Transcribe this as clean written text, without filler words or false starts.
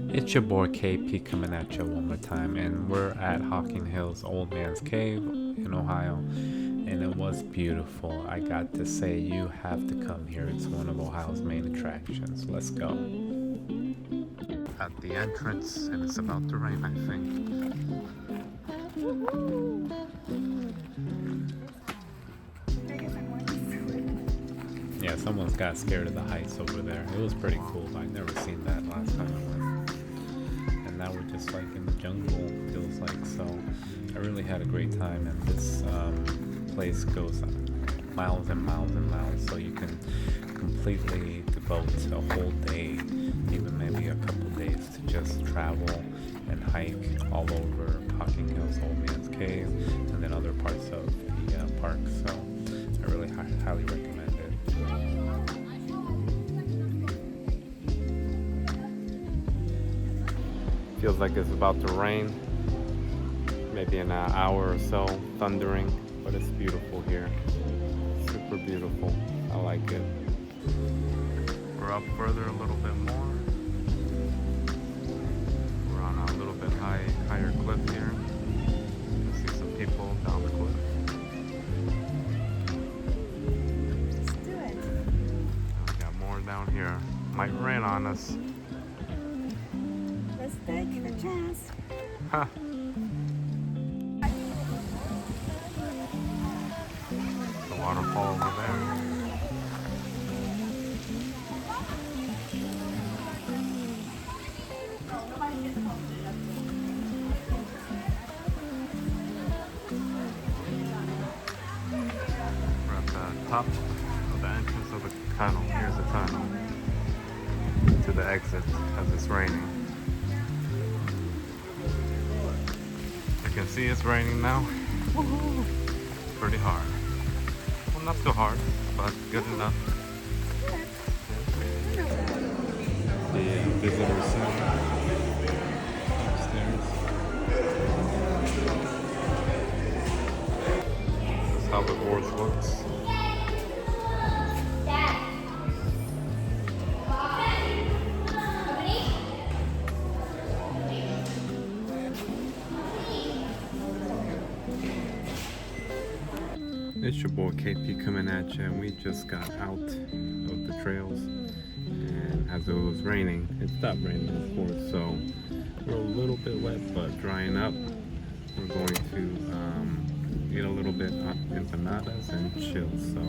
It's your boy KP coming at you one more time, and we're at Hocking Hills Old Man's Cave in Ohio, and it was beautiful. I got to say, you have to come here. It's one of Ohio's main attractions. Let's go. At the entrance, and it's about to rain, I think. Yeah, someone's got scared of the heights over there. It was pretty cool. I'd never seen that last time I went. And now we're just like in the jungle, feels like. So I really had a great time, and this place goes miles and miles and miles, so you can completely devote a whole day, even maybe a couple days, to just travel and hike all over Hocking Hills Old Man's Cave and then other parts of the park. So I really highly recommend it. Feels like it's about to rain, maybe in an hour or so, thundering, but it's beautiful here. Super beautiful. I like it. We're up further a little bit more. We're on a little bit higher cliff here. You can see some people down the cliff. Let's do it. We got more down here. Might rain on us. Let's take the chance. Huh. The waterfall over there. We're at the top of the entrance of the tunnel. Here's the tunnel to the exit as it's raining. You can see it's raining now. Woo-hoo. Pretty hard. Well, not too hard, but good enough. The visitor center upstairs. This is how the gorge looks. It's your boy KP coming at you, and we just got out of the trails, and as it was raining, it stopped raining of course, so we're a little bit wet but drying up. We're going to eat a little bit empanadas and chill, so